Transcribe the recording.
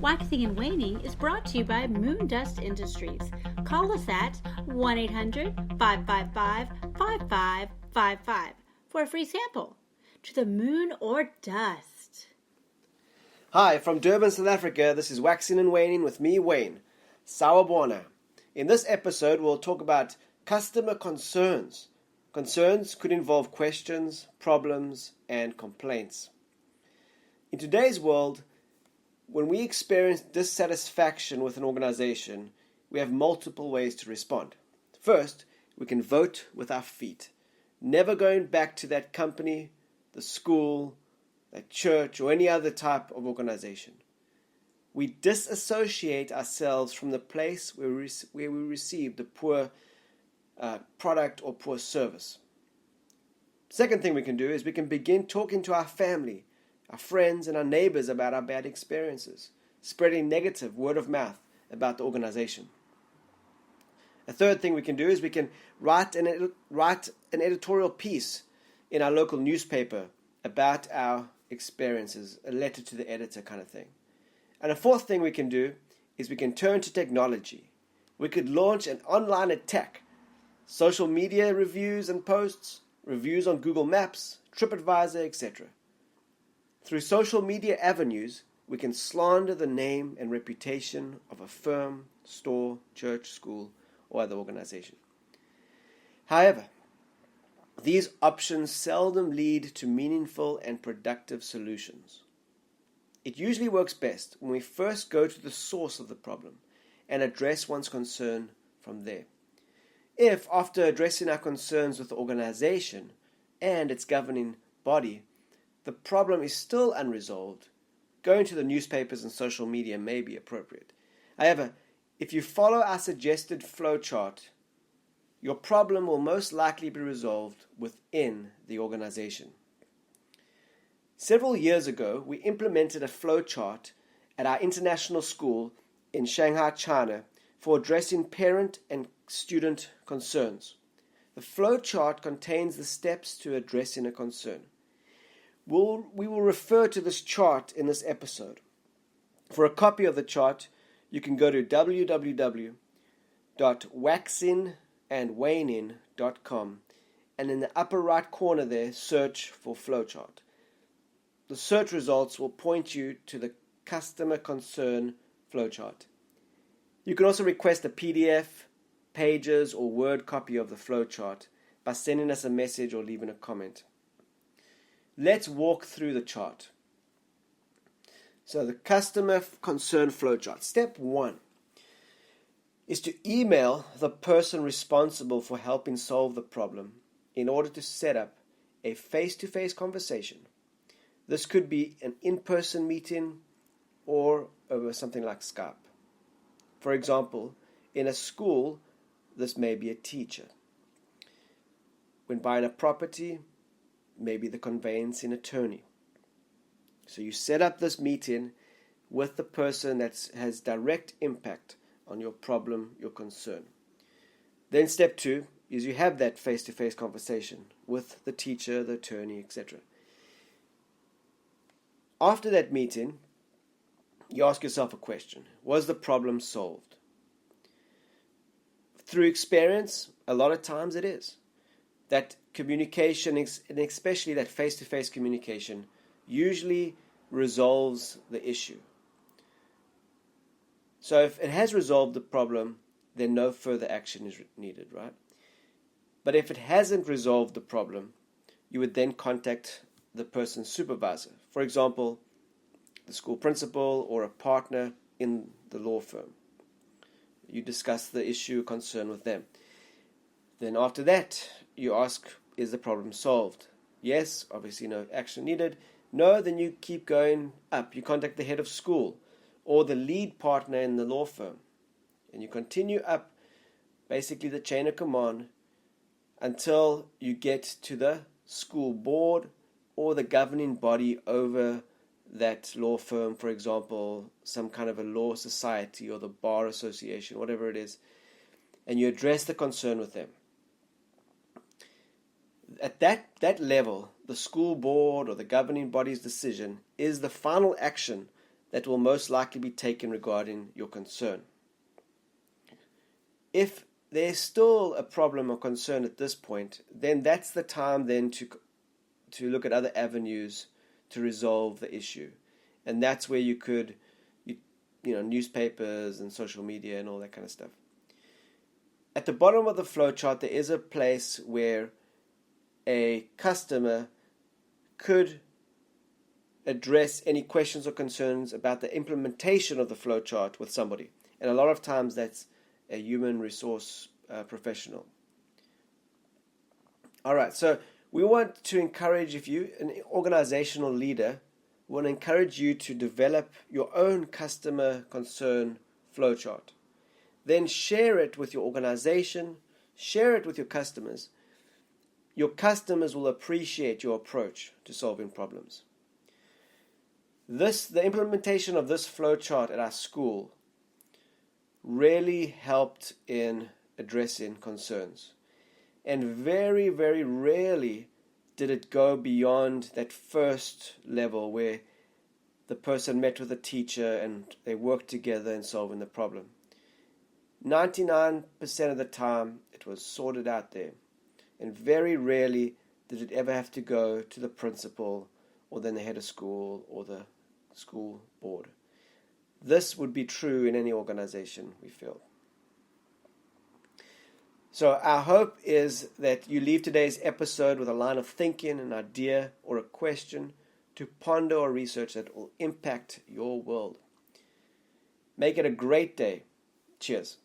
Waxing and Waning is brought to you by Moondust Industries. Call us at 1-800-555-5555 for a free sample. To the moon or dust. Hi, from Durban, South Africa, this is Waxing and Waning with me, Wayne. Sawubona. In this episode, we'll talk about customer concerns. Concerns could involve questions, problems, and complaints. In today's world, when we experience dissatisfaction with an organization, we have multiple ways to respond. First, we can vote with our feet, never going back to that company, the school, that church, or any other type of organization. We disassociate ourselves from the place where we received a poor product or poor service. Second thing we can do is we can begin talking to our family, our friends, and our neighbors about our bad experiences, spreading negative word of mouth about the organization. A third thing we can do is we can write an editorial piece in our local newspaper about our experiences, a letter to the editor kind of thing. And a fourth thing we can do is we can turn to technology. We could launch an online attack, social media reviews and posts, reviews on Google Maps, TripAdvisor, etc. Through social media avenues, we can slander the name and reputation of a firm, store, church, school, or other organization. However, these options seldom lead to meaningful and productive solutions. It usually works best when we first go to the source of the problem and address one's concern from there. If, after addressing our concerns with the organization and its governing body, the problem is still unresolved, going to the newspapers and social media may be appropriate. However, if you follow our suggested flowchart, your problem will most likely be resolved within the organization. Several years ago, we implemented a flowchart at our international school in Shanghai, China, for addressing parent and student concerns. The flowchart contains the steps to addressing a concern. We will refer to this chart in this episode. For a copy of the chart, you can go to www.waxingandwaning.com and in the upper right corner there, search for flowchart. The search results will point you to the customer concern flowchart. You can also request a PDF, pages, or Word copy of the flowchart by sending us a message or leaving a comment. Let's walk through the chart. So the customer concern flowchart. Step 1 is to email the person responsible for helping solve the problem in order to set up a face-to-face conversation. This could be an in-person meeting or over something like Skype. For example, in a school, this may be a teacher. When buying a property, maybe the conveyancing attorney. So you set up this meeting with the person that has direct impact on your problem, your concern. Then step 2 is you have that face-to-face conversation with the teacher, the attorney, etc. After that meeting, you ask yourself a question. Was the problem solved? Through experience, a lot of times it is. That communication, and especially that face-to-face communication, usually resolves the issue. So if it has resolved the problem, then no further action is needed, right? But if it hasn't resolved the problem, you would then contact the person's supervisor. For example, the school principal or a partner in the law firm. You discuss the issue concern with them. Then after that, you ask, is the problem solved? Yes, obviously no action needed. No, then you keep going up. You contact the head of school or the lead partner in the law firm. And you continue up, basically the chain of command, until you get to the school board or the governing body over that law firm, for example, some kind of a law society or the bar association, whatever it is, and you address the concern with them. At that level, the school board or the governing body's decision is the final action that will most likely be taken regarding your concern. If there's still a problem or concern at this point, then that's the time then to look at other avenues to resolve the issue. And that's where you could, newspapers and social media and all that kind of stuff. At the bottom of the flowchart, there is a place where a customer could address any questions or concerns about the implementation of the flowchart with somebody. And a lot of times that's a human resource professional. All right, so we want to encourage, if you're an organizational leader, we want to encourage you to develop your own customer concern flowchart. Then share it with your organization, share it with your customers. Your customers will appreciate your approach to solving problems. The implementation of this flowchart at our school really helped in addressing concerns. And very, very rarely did it go beyond that first level where the person met with a teacher and they worked together in solving the problem. 99% of the time, it was sorted out there. And very rarely did it ever have to go to the principal or then the head of school or the school board. This would be true in any organization, we feel. So our hope is that you leave today's episode with a line of thinking, an idea, or a question to ponder or research that will impact your world. Make it a great day. Cheers.